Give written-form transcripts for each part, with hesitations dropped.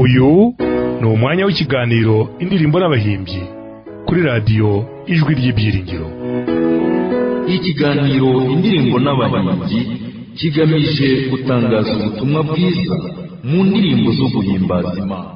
uyu ni umwanya w'ikiganiro indirimbo n'abahimbyi kuri radiyo ijwi ry'ibyiringiro. Ikiganiro indirimbo n'abahimbyi kigamije gutangaza ubutumwa bwiza mu ndirimbo zo guhimbaza Imana.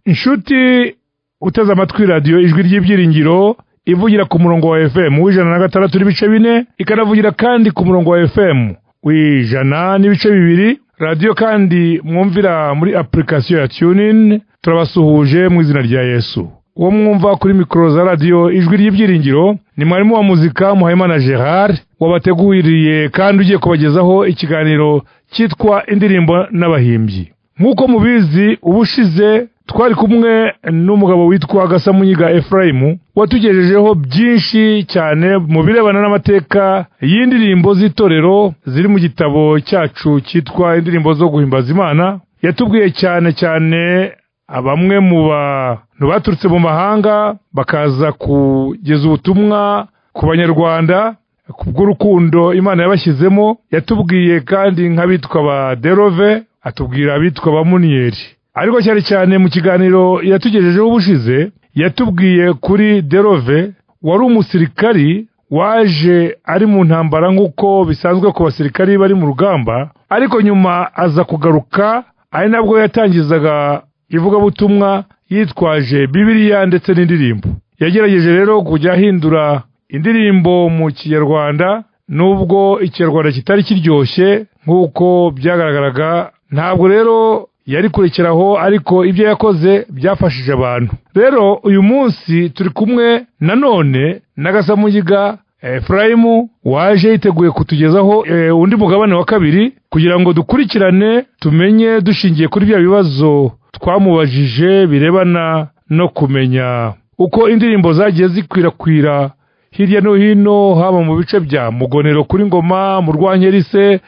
Inshuti uteze amatwi radiyo ijwi ry'ibyiringiro ivugira ku murongo wa FM w'106.4 ikanavugira kandi ku murongo wa FM w'100.2 radiyo kandi mwumvira muri application ya TuneIn. Turabasuhuje mu izina rya Yesu. Uwo mwumva kuri mikoro za radiyo ijwi ry'ibyiringiro ni mwarimu wa muzika Muhayimana Gerard wabateguriye kandi ugiye kubagezaho ikiganiro cyitwa indirimbo n'abahimbyi. Nk'uko mubizi ubushize twari kumwe n'umugabo witwa Gasamunyiga Ephraim watugejejeho byinshi cyane mu birebana n'amateka y'indirimbo z'itorero ziri mu gitabo cyacu cyitwa indirimbo zo guhimbaza Imana. Yatubwiye cyane abamwe mu bantu baturutse mu mahanga bakaza kugeza ubutumwa ku banyarwanda kubw'urukundo Imana yabashyizemo. Yatubwiye kandi nk'abitwa ba Derove, atubwira abitwa ba Muniyeri. Ariko cyane mu kiganiro yatugejejeho ubushize yatubwiye kuri Derove wari umusirikari waje ari mu ntambara nk'uko bisanzwe ku basirikari bari mu rugamba, ariko nyuma aza kugaruka ari nabwo yatangizaga ivugabutumwa yitwaje Bibiliya ndetse n'indirimbo. Yagerageje rero kujya ahindura indirimbo mu Kinyarwanda nubwo Ikinyarwanda kitari kiryoshye nk'uko byagaragaraga. Ntabwo rero yari kurekeraho, ariko ibyo yakoze byafashije abantu. Rero uyu munsi turi kumwe nanone na Gasamunyiga Ephraim waje yiteguye kutugezaho undi mugabane wa kabiri kugira ngo dukurikirane tumenye dushingiye kuri bya bibazo twamubajije birebana no kumenya uko indirimbo zagiye zikwirakwira hirya no hino, haba mu bice bya Mugonero kuri Ngoma, mu Rwankerise,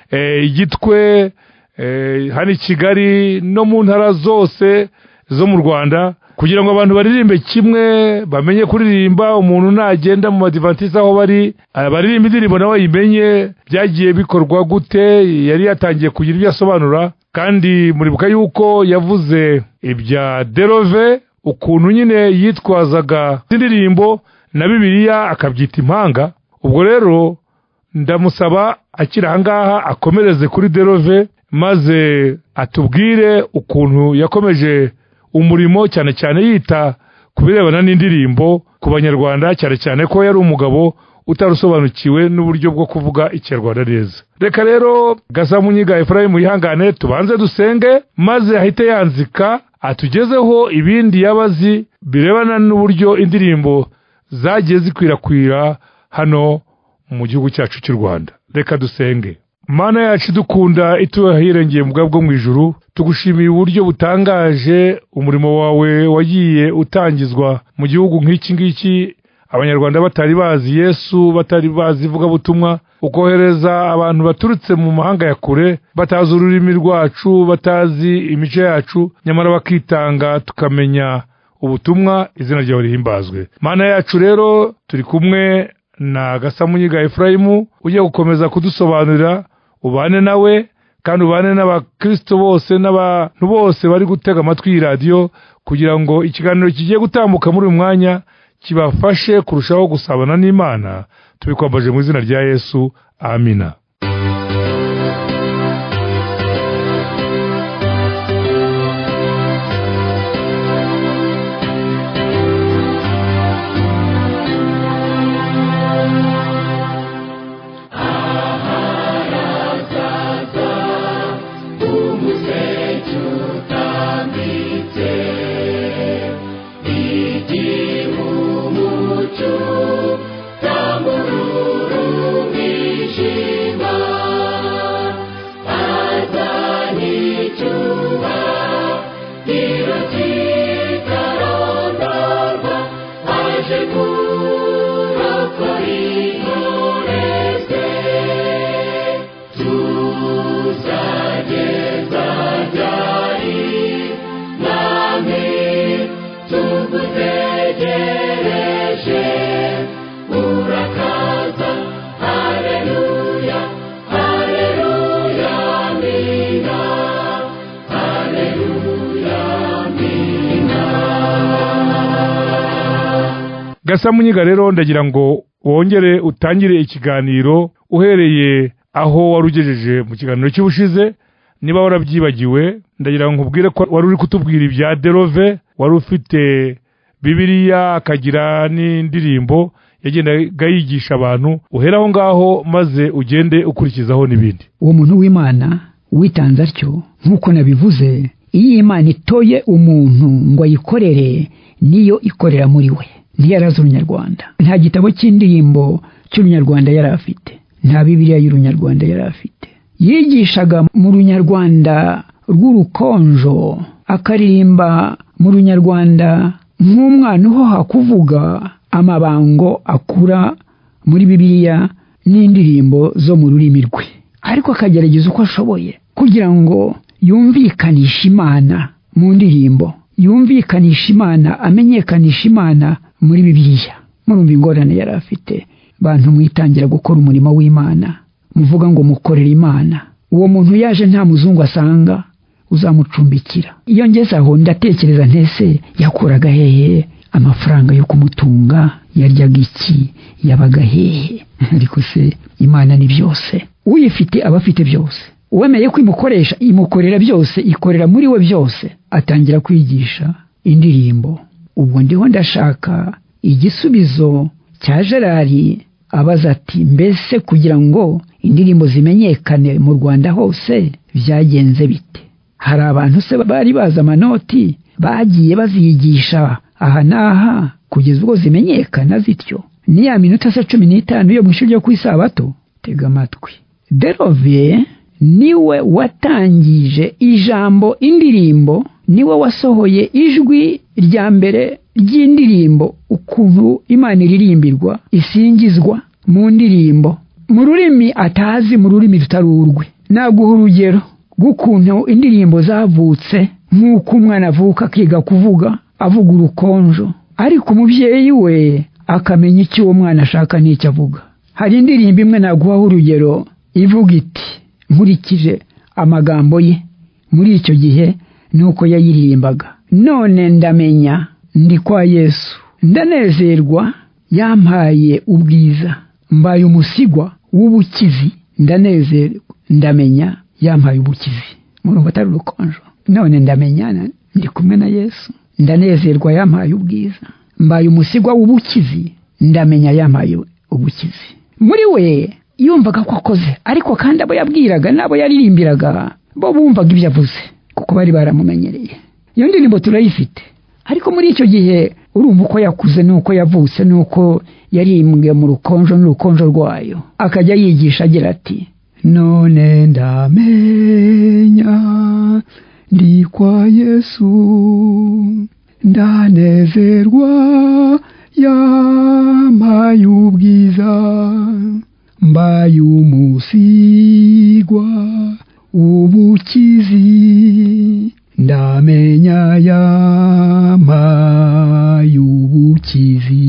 Igitwe, hano i Kigali no mu ntara zose zo mu Rwanda, kugira ngo abantu baririmbe kimwe, bamenye kuririmba. Umuntu nagenda mu Adventiste aho baririmba indirimbo nawe yimenye byagiye bikorwa gute. Yari yatangiye kugira ibyo asobanura, kandi muribuka yuko yavuze ibya Derove ukuntu nyine yitwazaga indirimbo na Bibiliya akabyita impanga. Ubwo rero ndamusaba akiri ahangaha akomereze kuri Derove maze atubwire ukuntu yakomeje umurimo cyane yita ku birebana n'indirimbo ku banyarwanda, cyane ko yari umugabo utarusobanukiwe n'uburyo bwo kuvuga Ikinyarwanda neza. Reka rero Gasamunyiga Ephraim yihangane tubanze dusenge maze ahite yanzika atugezeho ibindi yabazi birebana n'uburyo indirimbo zagiye zikwirakwira hano mu gihugu cyacu cy'u Rwanda. Reka dusenge. Mana yacu dukunda ituhirengeye mu bwabwo mu ijuru, tugushimiye uburyo butangaje umurimo wawe wagiye utangizwa mu gihugu nk'iki ngiki, abanyarwanda batari bazi Yesu, batari bazi ivugabutumwa, ukohereza abantu baturutse mu mahanga ya kure, batazi ururimi rwacu, batazi imico yacu, nyamara bakitanga tukamenya ubutumwa. Izina ryawe rihimbazwe. Mana yacu rero turi kumwe na Gasamunyiga Ephraim ugiye gukomeza kudusobanurira. Ubane nawe kandi ubane n'abakristo bose n'abantu bose bari gutega amatwi iyi radiyo, kugira ngo ikiganiro kigiye gutambuka muri uyu mwanya kibafashe kurushaho gusabana n'Imana. Tubikwambaje mu izina rya Yesu, amina. Tambururu mwijima Gasamunyiga rero ndagira ngo wongere utangire ikiganiro uhereye aho warugejeje mu kiganiro cy'ubushize. Niba warabyibagiwe ndagira ngo nkubwire ko wari uri kutubwira ibya Derove, wari ufite Bibiliya akagira n'indirimbo yagendaga yigisha abantu. Uheraho ngaho maze ugende ukurikizaho n'ibindi. Uwo muntu w'Imana witanze atyo nk'uko nabivuze, iyo Imana itoye umuntu ngo ayikorere niyo ikorera muri we. Ntiyarazi urunyarwanda, nta gitabo cy'indirimbo cy'urunyarwanda yari afite, nta Bibiliya y'urunyarwanda yari afite. Yigishaga mu runyarwanda rw'urukonjo, akaririmba mu runyarwanda nk'umwana uhoha kuvuga amabango akura muri Bibiliya n'indirimbo zo mu rurimi rwe, ariko akagerageza uko ashoboye kugira ngo yumvikanishe Imana mu ndirimbo, yumvikanishe Imana, amenyekanishe Imana muri Bibiliya. Murumva ingorane yari afite. Bantu mwitangira gukora umurimo w'Imana, muvuga ngo mukorera Imana. Uwo muntu yaje nta muzungu asanga uzamucumbikira. Iyo ngeze aho ndatekereza ntese yakuraga hehe amafaranga yo kumutunga, yaryaga iki, yabaga hehe? Ariko se Imana ni byose, uyifite aba afite byose. Uwemeye kwimukoresha imukorera byose, ikorera muri we byose. Atangira kwigisha indirimbo. Ubwo ndiho ndashaka igisubizo cya Gerard abaza ati, mbese kugira ngo indirimbo zimenyekane mu Rwanda hose byagenze bite? Hari abantu se bari baza amanoti bagiye baziyigisha aha n'aha kugeza ubwo zimenyekana zityo? Ni ya minota 15 yo mwishuri ryo kwisabato. Tega amatwi. Derove niwe watangije ijambo indirimbo, niwe wasohoye ijwi rya mbere ry'indirimbo, ukuntu Imana iririmbirwa isingizwa mu ndirimbo mu rurimi atazi, mu rurimi rutarurwe. Naguha urugero rw'ukuntu indirimbo zavutse, nk'uko umwana avuka akiga kuvuga, avuga urukonjo, ariko umubyeyi we akamenya icyo uwo mwana ashaka n'icyo avuga. Hari indirimbo imwe naguha urugero ivuga iti, nkurikije amagambo ye muri icyo gihe nuko yayiririmbaga: none ndamenya ndi kwa Yesu, ndanezerwa yampaye ubwiza, mbaye umusigwa w'ubukizi, ndanezerwa ndamenya yampaye ubukizi. Murumva atari urukonjo. None ndamenya ndi kumwe na Yesu, ndanezerwa yampaye ubwiza, mbaye umusigwa w'ubukizi, ndamenya yampaye ubukizi. Muri we yumvaga ko akoze, ariko kandi abo yabwiraga nabo yaririmbiraga bo bumvaga ibyo avuze kuko bari baramumenyereye. Iyo ndirimbo turayifite, ariko muri icyo gihe urumva uko yakuze nuko yavutse nuko yarimbwe mu rukonjo n'urukonjo rwayo. Akajya yigisha agira ati, none ndamenya ndi kwa Yesu, ndanezerwa yampaye ubwiza, mbaye umusigwa ubukizi, ndamenya yampaye ubukizi.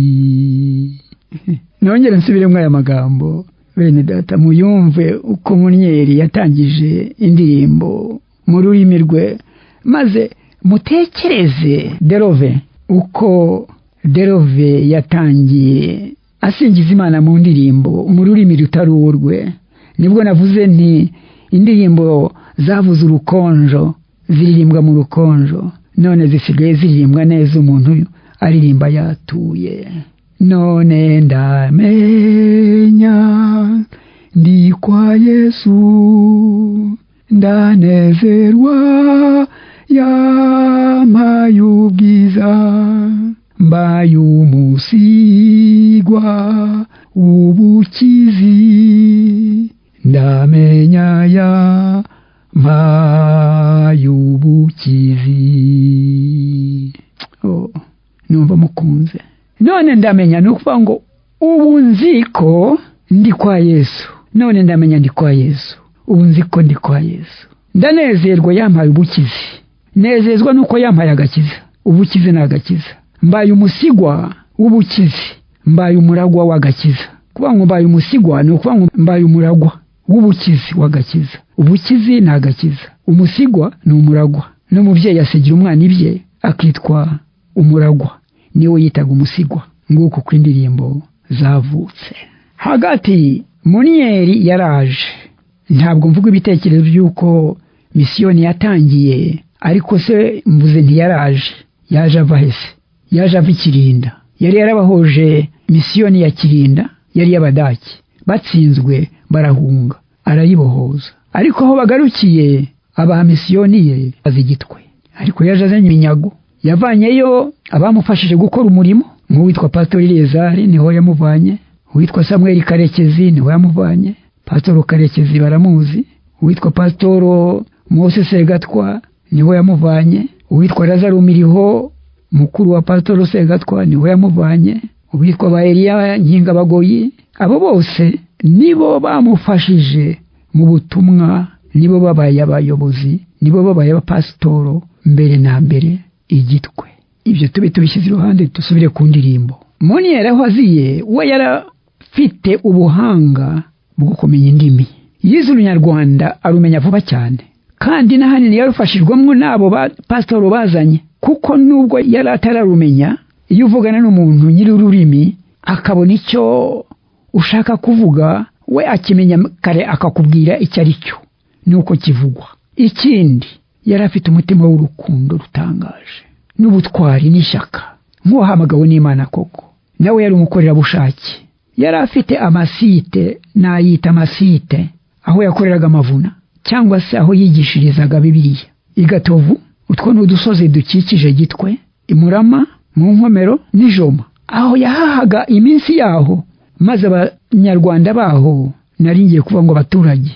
Nongere nsubiremo aya magambo bene data muyumve uko Munyeri yatangije indirimbo mu rurimi rwe, maze mutekereze Derove uko Derove yatangiye asingiza Imana mu ndirimbo mu rurimi rutarurwe. Nibwo navuze nti indirimbo zavuze urukonjo, ziririmbwa mu rukonjo, none zisigaye ziririmbwa neza umuntu aririmba yatuye. None ndamenya ndi kwa Yesu, ndanezerwa yampaye ubwiza, mbaye umusigwa w'ubukizi, ndamenya yampaye ubukizi. Numva mukunze. None ndamenya nukuvuga ngo ubu nziko ndi kwa Yesu. None ndamenya ndi kwa Yesu, ubu nziko ndi kwa Yesu. Ndanezerwa yampaye ubukizi. Nezezwa nuko yampaye agakiza. Ubukizi n'agakiza. Mbaye umusigwa w'ubukizi, mbaye umuragwa w'agakiza. Kuba ngo mbaye umusigwa ni ukuvuga ngo mbaye umuragwa w'ubukizi w'agakiza. Ubukizi n'agakiza. Umusigwa ni umuragwa. N'umubyeyi asigira umwana ibye akitwa umuragwa, niwe yitaga umusigwa. nguko uko indirimbo zavutse. Hagati Munieri yaraje, ntabwo mvuga ibitekerezo by'uko misiyoni yatangiye, ariko se mvuze ntiyaraje. Yaje ava hese? Yaje ava Kirinda. Yari yarabahoje misiyoni ya Kirinda, yari y'Abadaki, batsinzwe barahunga, arayibohoza. Ariko aho bagarukiye aba misiyoni ye azigitwe. Ariko yaje azanye iminyago, yavanyeyo abamufashije gukora umurimo, nk'uwitwa Pastor Lezari niho yamuvanye, uwitwa Samuel Karekezi niho yamuvanye. Pastor Karekezi baramuzi. Uwitwa Pastor Moses Segatwa niho yamuvanye. Uwitwa Lazaro Miriho mukuru wa Pastor Segatwa niho yamuvanye. Uwitwa Baelia Nkinga Bagoyi. Abo bose nibo bamufashije mu butumwa, nibo babaye abayobozi, nibo babaye abapasitoro mbere na mbere igitwe. Ibyo tubishyize iruhande dusubire ku ndirimbo. Munieri aho aziye we yarafite ubuhanga bwo kumenya indimi. Yize Urunyarwanda arumenya vuba cyane, kandi n'ahanini yarufashijwemo n'abo pasitoro bazanye, kuko nubwo yari atararumenya, iyo uvugana n'umuntu nyiri ururimi akabona icyo ushaka kuvuga, we akimenya kare akakubwira icyo ari cyo nuko kivugwa. Ikindi yari afite umutima w'urukundo rutangaje n'ubutwari n'ishyaka, nk'uwahamagawe n'Imana koko. Nawe yari umukorerabushake, yari afite amasite, nayita amasite, aho yakoreraga amavuna cyangwa se aho yigishirizaga Bibiliya. I Gatovu, utwo ni udusozi dukikije Gitwe, i Murama, mu Nkomero n'Ijoma, aho yahahaga iminsi yaho, maze Abanyarwanda baho naringiye kuvuga ngo abaturage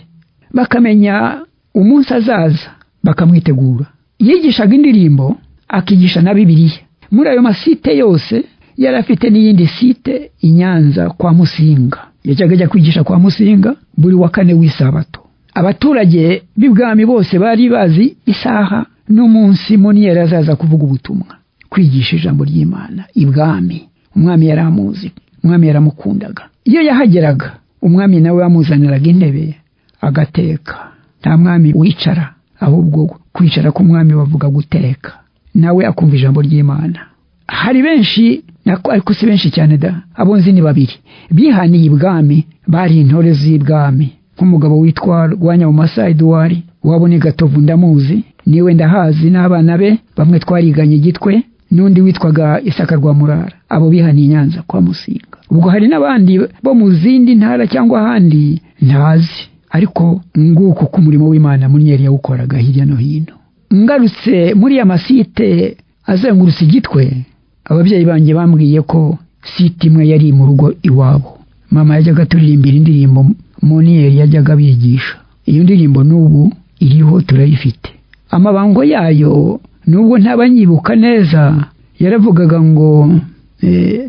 bakamenya umunsi azaza bakamwitegura. Yigishaga indirimbo, akigisha na Bibiliya. Muri ayo masite yose yari afite n'iyindi site i Nyanza kwa Musinga. Yajyaga ajya kwigisha kwa Musinga buri wa kane w'isabato. Abaturage b'ibwami bose bari bazi isaha n'umunsi Munieri azaza kuvuga ubutumwa, kwigisha ijambo ry'Imana ibwami. Umwami yaramuzi, umwami yaramukundaga. Iyo yahageraga, umwami nawe yamuzaniraga intebe agateka. Nta mwami wicara, ahubwo kwicara k'umwami bavuga guteka, nawe akumva ijambo ry'Imana. Hari benshi, ariko si benshi cyane da, abonzi ni babiri bihaniye ibwami, bari intore z'ibwami, nk'umugabo witwa Rwanyabumasa Edouard wabone Gatovu ndamuzi, niwe ndahazi n'abana be bamwe twariganye Gitwe, n'undi witwaga Isaka rwa Murara. Abo bihaniye Nyanza kwa Musinga. Ubwo hari n'abandi bo mu zindi ntara cyangwa ahandi ntazi, ariko nguko ku murimo w'Imana Munieri yawukoraga hirya no hino. Ngarutse muri ya masite azengurutse Gitwe, ababyeyi banjye bambwiye ko site imwe yari mu rugo iwabo. Mama yajyaga turirimbira indirimbo Munieri yajyaga bigisha. Iyo ndirimbo n'ubu iriho turayifite. Amabango yayo nubwo ntabanyibuka neza, yaravugaga ngo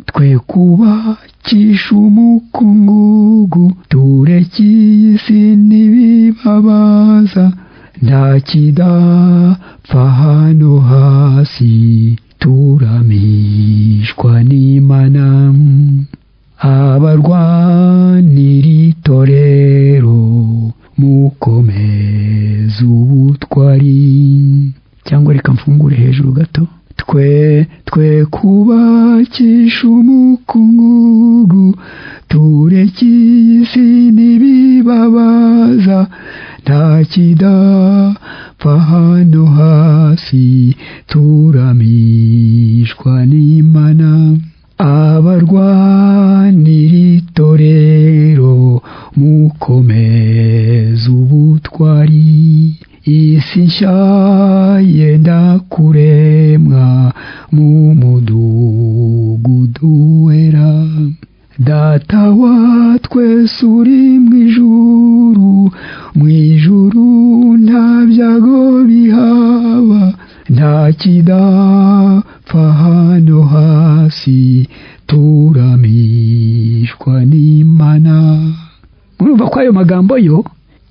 twe kubakisha umukungugu, tureke isi n'ibibabaza, nta kidapfa hano hasi, turamishwa n'Imana. Abarwanira itorero mukomeze ubutwari. Cyangwa reka mfungure hejuru gato. Twe kubakisha umukungugu, tureke isi n'ibibabaza, nta kidapfa hano hasi, turamishwa n'Imana. Abarwanira itorero mukomeze ubutwari. Isi nshya yenda kuremwa mu mudugudu wera. Data wa twese uri mu ijuru nta byago bihaba, nta kidapfa hano hasi, turamishwa n'Imana. Murumva ko ayo magambo yo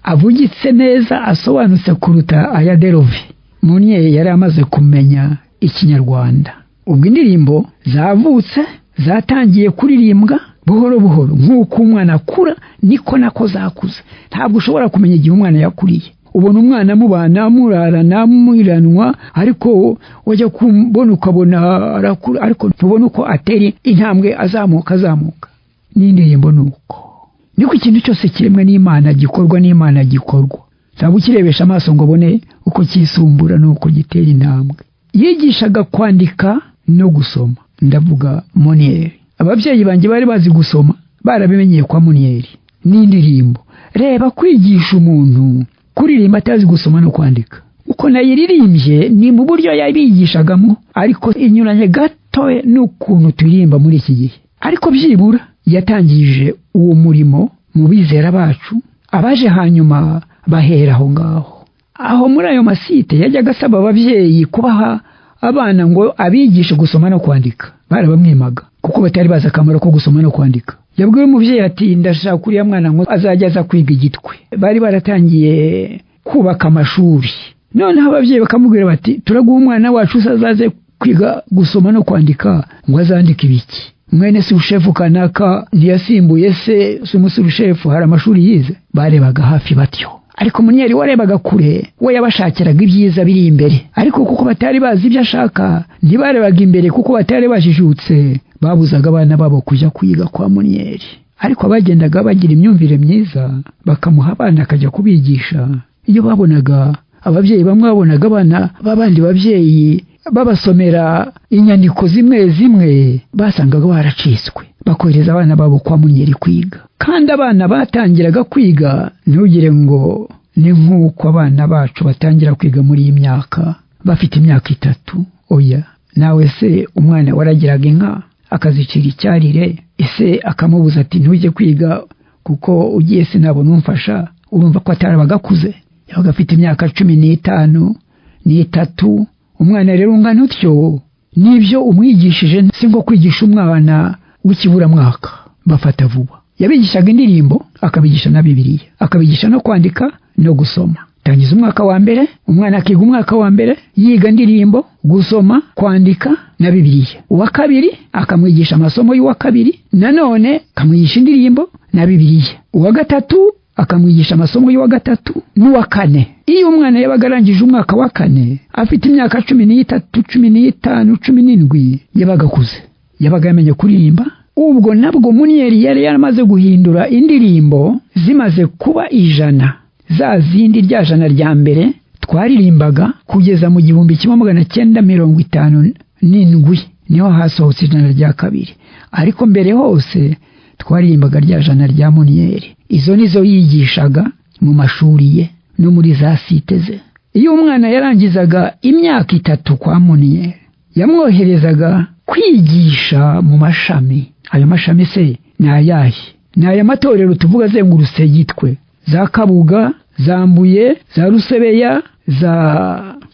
avugitse neza, asobanutse kuruta aya Derove. Munieri yari amaze kumenya Ikinyarwanda. Ubwo indirimbo zavutse, zatangiye kuririmbwa buhoro buhoro. Nk'uko umwana akura niko nako zakuze. Ntabwo ushobora kumenya igihe umwana yakuriye. ubona umwana mubana murarana mwiranwa ariko wajya kubona ukabona arakura ariko ntubona uko ateri intambwe azamuka n'indirimbo nuko niko ikintu cyose kiremwe n'Imana gikorwa n'Imana gikorwa ntabwo ukirebesha amaso ngo bone uko cyisumbura nuko gitera intambwe yigishaga kwandika no gusoma ndavuga Monieri ababyeyi banjye bari bazi gusoma barabimenyeye kwa Monieri n'indirimbo reba kwigisha umuntu kuririmba atazi gusoma no kwandika uko nayiririmbye ni mu buryo yabigishagamo ariko inyuranye gato n'ukuntu turirimba muri iki gihe ariko byibura yatangije uwo murimo mu bizera bacu abaje hanyuma bahera aho ngaho aho muri ayo masite yajyaga asaba ababyeyi kubaha abana ngo abigishe gusoma no kwandika barabamwimaga kuko batari bazi akamaro ko gusoma no kwandika yabwiye umubyeyi ati ndashaka kuriya mwana ngo azajya aza kwiga igitwe bari baratangiye kubaka amashuri noneho ababyeyi bakamubwira bati turaguha umwana wacu uzaze kwiga gusoma no kwandika ngo azandike ibiki mwene sushefu kanaka ntiyasimbuye se sumushefu hari amashuri yize barebaga hafi batyo ariko Monieri warebaga kure we yabashakiraga ibyiza biri imbere ariko kuko batari bazi ibyo ashaka ntibarebaga imbere kuko batari bajijutse babuzaga abana babo kujya kwiga kwa Monieri ariko abagendaga bagira imyumvire myiza bakamuha abana akajya kubigisha iyo babonaga ababyeyi bamwe babonaga abana babandi babyeyi babasomera inyandiko zimwe basangaga baraciswe bakohereza abana babo kwa Monieri kwiga kandi abana batangiraga kwiga ntugire ngo ni nk'uko abana bacu batangira kwiga muri iyi myaka bafite imyaka 3 oya nawe se umwana waragiraga inka akazicira icyarire ese akamubuza ati ntujye kwiga kuko ugiye sinabona umfasha urumva ko atarabaga kuze yabaga afite imyaka 15 n'itatu umwana rero ungana utyo nibyo umwigishije si ngo kwigisha umwana w'ikibura mwaka bafata vuba yabigishaga indirimbo akabigisha na Bibiliya akabigisha no kwandika no gusoma tangiza umwaka wa mbere umwana akiga umwaka wa mbere yiga indirimbo gusoma kwandika na Bibiliya uwa kabiri akamwigisha amasomo y'uwa kabiri nanone akamwigisha indirimbo na Bibiliya uwa gatatu akamwigisha amasomo y'uwa gatatu n'uwa kane iyo umwana yabaga arangije umwaka wa kane afite imyaka 13 15 17 yabaga kuze yabaga yamenye kuririmba ubwo nabwo Monieri yari yaramaze guhindura indirimbo zimaze kuba 100 za zindi rya jana rya mbere twaririmbaga kugeza mu 1957 niho hasohotse ijana rya kabiri ariko mbere hose twaririmbaga rya jana rya Monieri izo nizo yigishaga mu mashuri ye no muri za site ze iyo umwana yarangizaga imyaka 3 kwa Monieri yamwoherezaga kwigisha mu mashami ayo mashami se ni ayahe ni aya matorero tuvuga zengurutse yitwe za Kabuga za Mbuye za Rusebeya za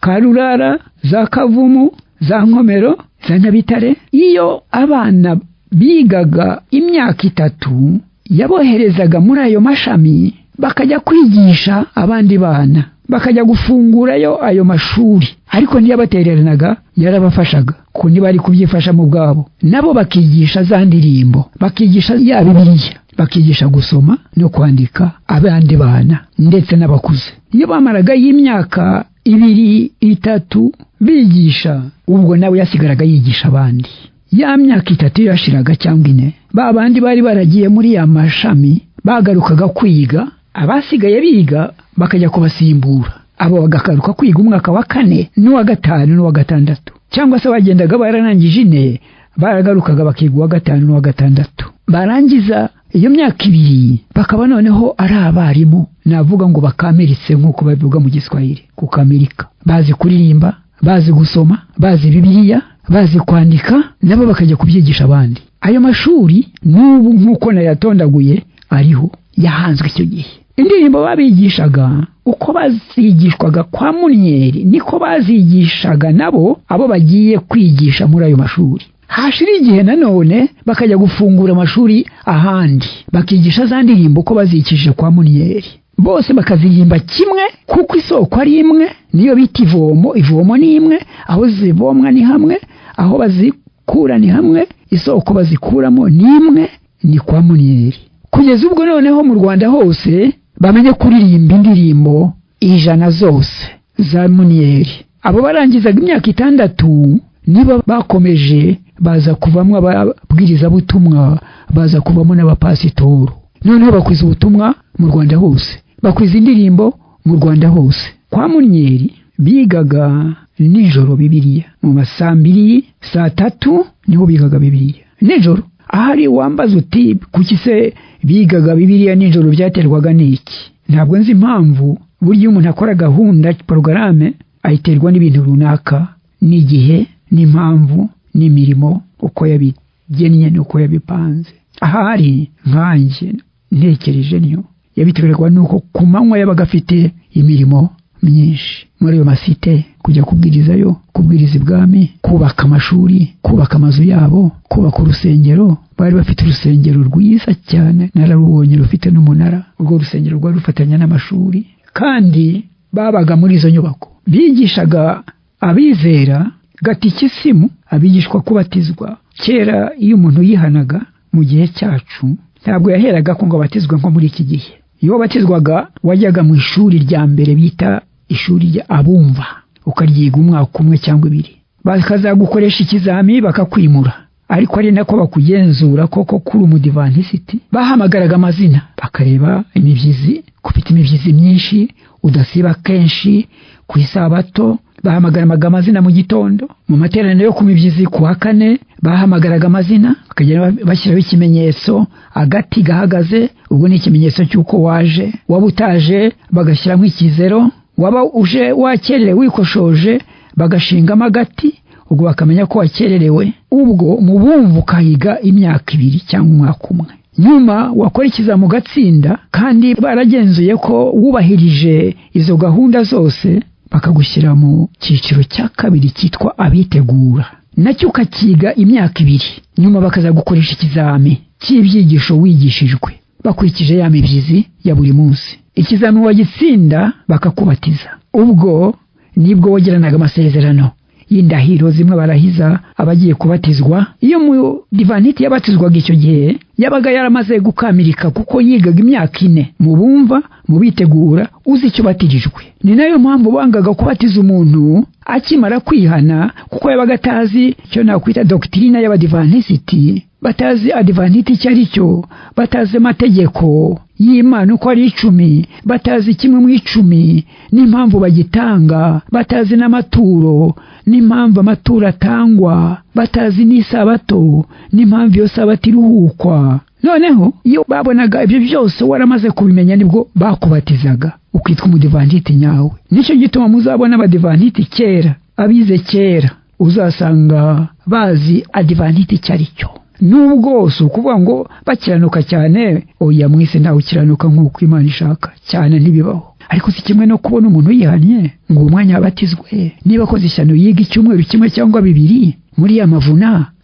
Karurara za Kavumu za Nkomero za Nyabitare iyo abana bigaga imyaka 3 yaboherezaga muri ayo mashami bakajya kwigisha abandi bana bakajya gufungurayo ayo mashuri ariko ntiyabatereranaga yarabafashaga ko ntibari kubyifasha mu bwabo nabo bakigisha za ndirimbo bakigisha ya Bibiliya bakigisha gusoma no kwandika abandi bana ndetse n'abakuze iyo bamaraga y'imyaka 2 3 bigisha ubwo nawe yasigaraga yigisha abandi ya myaka 3 yashiraga cyangwa 4 babandi bari baragiye muri ya mashami bagarukaga kwiga abasigaye biga bakajya kubasimbura abo bagakaruka kwiga umwaka wa 4 n'uwa 5 n'uwa 6 cyangwa se bagendaga bararangije 4 baragarukaga bakiga uwa 5 n'uwa 6 barangiza iyo myaka 2 bakaba noneho ari abarimu navuga ngo bakamiritse nk'uko babivuga mu Giswahili kuko Amerika bazi kuririmba bazi gusoma bazi Bibiliya bazi kwandika nabo bakajya kubyigisha abandi ayo mashuri n'ubu nk'uko nayatondaguye ariho yahanzwe icyo gihe indirimbo babigishaga uko bazigishwaga kwa Monieri niko bazigishaga nabo abo bagiye kwigisha muri ayo mashuri hashira igihe nanone bakajya gufungura amashuri ahandi bakigisha za ndirimbo uko bazikishije kwa Monieri bose bakazihimba kimwe kuko isoko ari imwe niyo bita ivomo ni imwe aho zivomwa ni hamwe aho bazikura ni hamwe isoko bazikuramo ni imwe ni kwa Monieri kugeza ubwo noneho mu Rwanda hose bamenye kuririmba indirimbo 100 zose za Munieri. Abo barangizaga imyaka 6 niba bakomeje baza kuvamwa ababwiriza butumwa, baza kuvamo n'abapasitoro. Noneho bakwiza ubutumwa mu Rwanda hose, bakwiza indirimbo mu Rwanda hose. Kwa Munieri bigaga nijoro Bibiliya mu masambiri, saa 3 niho bigaga Bibiliya nijoro. Ahari wambaza uti kuki se bigaga Bibiliya nijoro byaterwaga n'iki? Ntabwo nzi impamvu. Burya umuntu akora gahunda porogaramu ayiterwa n'ibintu runaka, n'igihe, n'impamvu, n'imirimo uko yabigennye n'uko yabipanze. Ahari nkanjye ntekereje niyo yabiterwa nuko ku manywa yabaga afite imirimo myinshi muri ayo masite, kujya kubwirizayo, kubwiriza ibwami, kubaka amashuri, kubaka amazu yabo, kubaka urusengero. Bari bafite urusengero rwiza cyane, nararubonye rufite n'umunara. Urwo rusengero rwari rufatanya n'amashuri, kandi babaga muri izo nyubako. Bigishaga abizera gatikisimu, abigishwa kubatizwa. Kera iyo umuntu yihanaga mu gihe cyacu ntabwo yaheraga ko ngo abatizwe nko muri iki gihe. Iyo batizwaga wajyaga mu ishuri rya mbere bita ishuri rya abumva, ukaryiga umwaka umwe cyangwa 2, bakazagukoresha ikizami bakakwimura. Ariko ari nako bakugenzura koko kuri umudivantiste. Bahamagaraga amazina bakareba imibyizi, kufite imibyizi myinshi udasiba kenshi ku isabato. Bahamagaraga amazina mu gitondo, mu materaniro yo ku mibyizi ku wa 4 bahamagaraga amazina, bakagenda bashyiraho ikimenyetso agati gahagaze. Ubwo ni ikimenyetso cy'uko waje. Wabutaje bagashyiramo ikizero, waba uje wakererewe wikoshoje bagashingamo agati, ubwo bakamenya ko wakererewe. Ubwo mu bumva ukahiga imyaka 2 cyangwa umwaka 1. Nyuma wakora ikizamu gatsinda, kandi baragenzuye ko wubahirije izo gahunda zose, bakagushyira mu cyiciro cya 2 cyitwa abitegura. Nacyo ukakiga imyaka 2. Nyuma bakaza gukoresha ikizami cy'ibyigisho wigishijwe bakurikije ya mibyizi ya buri munsi. Ikizami wagitsinda bakakubatiza. Ubwo nibwo wagiranaga amasezerano y'indahiro zimwe barahiza abagiye kubatizwa. Iyo mu divanite yabatizwaga icyo gihe yabaga yaramaze gukamirika, kuko yigaga imyaka 4 mu bumva, mu bitegura, uzi icyo batirijwe. Ni nayo mpamvu bangaga kubatiza umuntu akimara kwihana, kuko yabaga atazi icyo nakwita doctrine y'abadivantiste. Batazi adivantite icyo ari cyo, batazi amategeko y'Imana uko ari 10, batazi kimwe mu 10 n'impamvu bagitanga, batazi n'amaturo n'impamvu amaturo atangwa, batazi n'isabato n'impamvu iyo sabato iruhukwa. Noneho iyo babonaga ibyo byose waramaze kubimenya, nibwo bakubatizaga ukitwa umudivantite nyawe. Nicyo gituma muzabona abadivantite kera, abize kera, uzasanga bazi adivantite icyo ari cyo. Nubwo si ukuvuga ngo bakiranuka cyane, oya mwese ntawe ukiranuka nk'uko Imana ishaka cyane, ntibibaho. Ariko si kimwe no kubona umuntu yihanye ngo umwanya abatizwe. Niba akoze ishyano yiga icyumweru 1 cyangwa 2 muri ya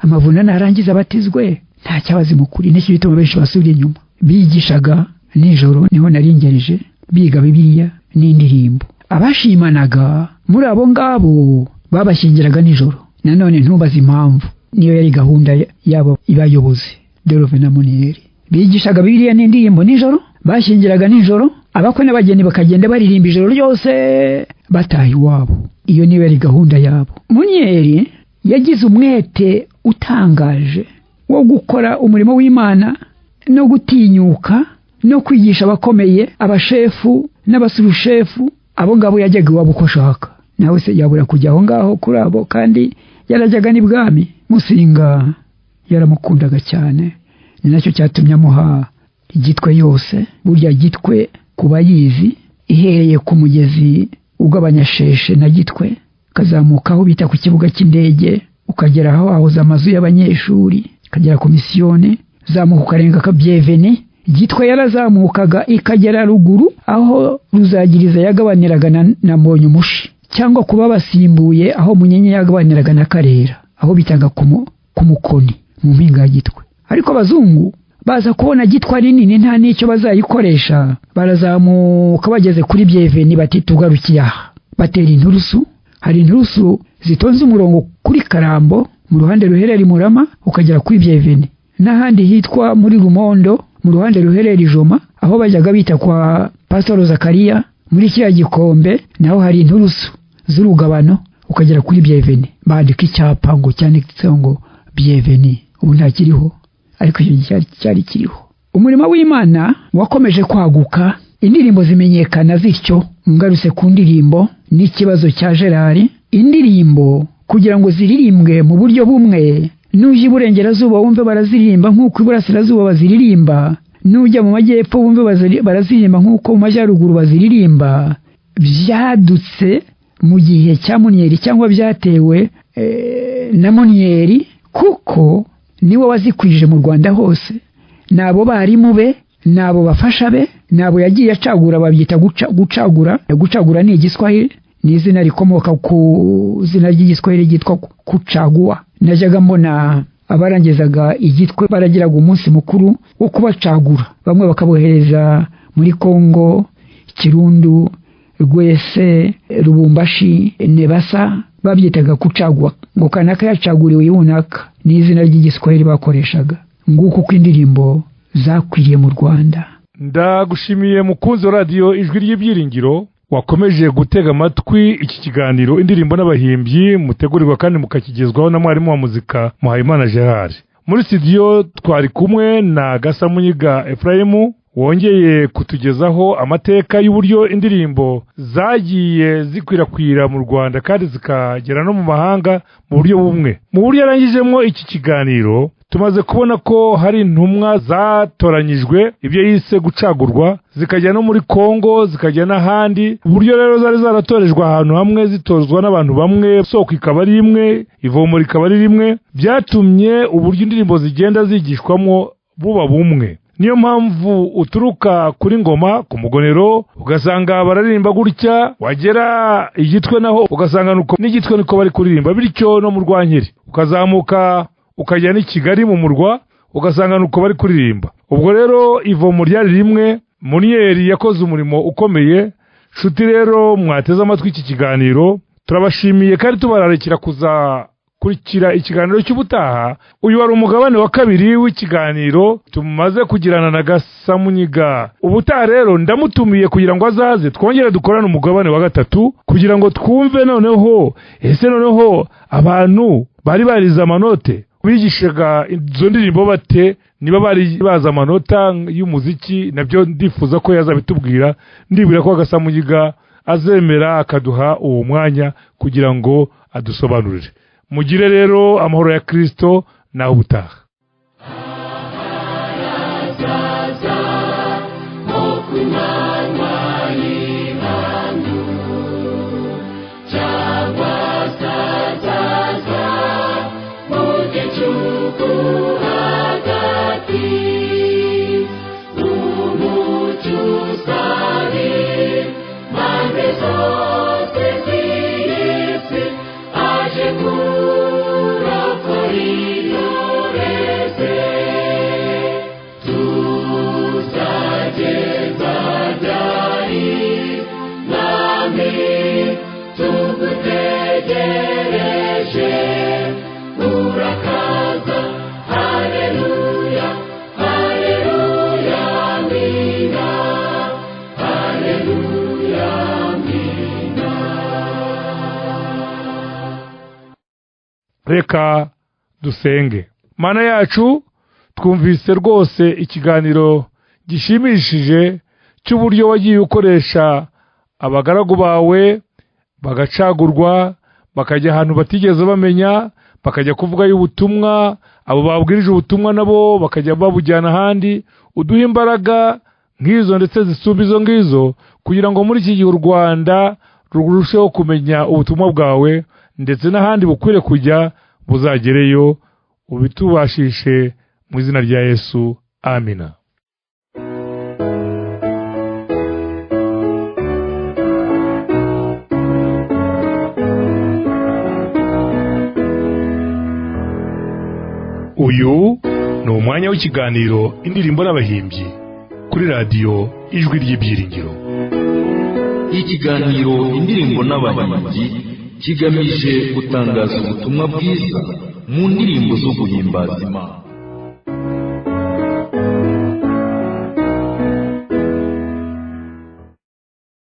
amavuna narangiza abatizwe, nta cyabazi mukuri. Nicyo gituma benshi basubira inyuma. Bigishaga nijoro, niho naringereje, biga Bibiliya n'indirimbo. Abashimanaga muri abo ngabo babashyingiraga nijoro. Nanone ntubaze impamvu, niyo yari gahunda yabo ibayobozi Delove na Munieri. Bigishaga Bibiliya n'indirimbo nijoro, bashyingiraga nijoro, abakwe n'abageni bakagenda baririmba ijoro ryose bataha iwabo. Iyo niyo yari gahunda yabo. Munieri yagize umwete utangaje wo gukora umurimo w'Imana no gutinyuka no kwigisha abakomeye, abashefu n'abasurushefu. Abo ngabo yajyaga iwabo uko ashaka, nawe se yabura kujya aho ngaho kuri abo, kandi yarajyaga n'ibwami. Musinga yaramukundaga cyane, ni nacyo cyatumye amuha igitwe yose. Burya gitwe kuba yizi, ihereye ku mugezi ugabanyasheshe na Gitwe, kazamukaho bita ku kibuga cy'indege, ukagera aho ahoza amazu y'abanyeshuri, ukagera ku misiyone, zamuka ukarenga ka Bienveni. Gitwe yarazamukaga ikagera ruguru aho Ruzagiriza yagabaniraga na Mbonyumushi, cyangwa kuba basimbuye aho Munyenye yagabaniraga na Karera, aho bitaga ku Mukoni mu mpinga ya Gitwe. Ariko abazungu baza kubona Gitwe ari nini nta n'icyo bazayikoresha, barazamuka bageze kuri Bienveni bati tugarukiye aha. Batera inturusu. Hari inturusu zitonze umurongo kuri Karambo mu ruhande ruherera Murama ukagera kuri Bienveni, n'ahandi hitwa muri Rumondo mu ruhande ruherera Ijoma aho bajyaga bita kwa Pastor Zakaria muri kiriya gikombe naho hari inturusu z'urugabano ukagera kuri Bienvenue, bandika icyapa ngo cyanditseho ngo Bienvenue. Ubu ntakiriho, ariko icyo cyari kiriho. Umurimo w'Imana wakomeje kwaguka, indirimbo zimenyekana zityo. Ngarutse ku ndirimbo n'ikibazo cya Gerard. Indirimbo kugira ngo ziririmbwe mu buryo bumwe, nuje iburengerazuba wumve baraziririmba nk'uko iburasirazuba baziririmba, nujya mu majyepfo wumve baraziririmba nk'uko mu majyaruguru baziririmba. Byadutse mu gihe cya Munieri, cyangwa byatewe na Munieri, kuko niwe wazikwije mu Rwanda hose. Nabo barimu be, nabo bafasha be, nabo yagiye acagura, babyita gucagura. Gucagura ni igiswahili, ni izina rikomoka ku zina ry'igiswahili ryitwa kucagua. Najyaga mbona abarangizaga igitwe baragiraga umunsi mukuru wo kubacagura, bamwe bakabohereza muri Kongo, Kirundu, Rwese, Rubumbashi, Nebasa, babyitaga kucagua, ngo kanaka yacaguriwe yunaka. Ni izina ry'igiswahili bakoreshaga. Nguko uko indirimbo zakwiriye mu Rwanda. Ndagushimiye mukunzi wa radio Ijwi ry'Ibyiringiro, wakomeje gutega amatwi iki kiganiro indirimbo n'abahimbyi, mutegurirwa kandi mukakigezwaho na mwarimu wa muzika Muhayimana Gerard. Muri studio twari kumwe na Gasamunyiga Ephraim, wongeye kutugezaho amateka y'uburyo indirimbo zagiye zikwirakwira mu Rwanda kandi zikagera no mu mahanga mu buryo bumwe. Mu buryo yarangijemo iki kiganiro, tumaze kubona ko hari intumwa zatoranyijwe, ibyo yise gucagurwa, zikajya no muri Kongo, zikajya n'ahandi. Uburyo rero zari zaratorejwe ahantu hamwe, zitozwa n'abantu bamwe, soko ikaba ari imwe, ivomo rikaba ari rimwe, byatumye uburyo indirimbo zigenda zigishwamo buba bumwe. Niyo mpamvu uturuka kuri Ngoma ku Mugonero ugasanga bararirimba gutya, wagera igitwe naho ugasanga nuko n'igitwe niko bari kuririmba, bityo no mu Rwankeri ukazamuka ukajya ni Kigali mu murwa ugasanga nuko bari kuririmba. Ubwo rero ivomo ryari rimwe. Munieri yakoze umurimo ukomeye. Shuti rero mwateze amatwi iki kiganiro, turabashimiye kandi tubararekera kurikira ikiganiro cy'ubutaha. Uyu wari umugabane wa kabiri w'ikiganiro tumaze kugirana na Gasamunyiga. Ubutaha rero ndamutumiye kugira ngo azaze twongere dukorane umugabane wa gatatu, kugira ngo twumve noneho abantu bari barize amanote bigishaga izo ndirimbo bate, niba bari baza amanota y'umuziki. Nabyo ndifuza ko yazabitubwira. Ndibwira ko Gasamunyiga azemera akaduha uwo mwanya kugira ngo adusobanurire. Mugire rero amahoro ya Kristo na ubutaha. Reka dusenge. Mana yacu, twumvise rwose ikiganiro gishimishije cy'uburyo wagiye ukoresha abagaragu bawe bagacagurwa, bakajya ahantu batigeze bamenya, bakajya kuvuga y'ubutumwa, abo babwirije ubutumwa nabo bakajya babujyana ahandi. Uduha imbaraga nk'izo ndetse zisumba izo ngizo, kugira ngo muri iki gihe u Rwanda rurusheho kumenya ubutumwa bwawe, ndetse n'ahandi bukwire kujya buzagereyo. Ubitubashishe mu izina rya Yesu, amina. Uyu ni umwanya w'ikiganiro indirimbo n'abahimbyi kuri radio Ijwi ry'Ibyiringiro. Ikiganiro indirimbo n'abahimbyi kigamije gutangaza ubutumwa bwiza mu ndirimbo zo guhimbaza Imana.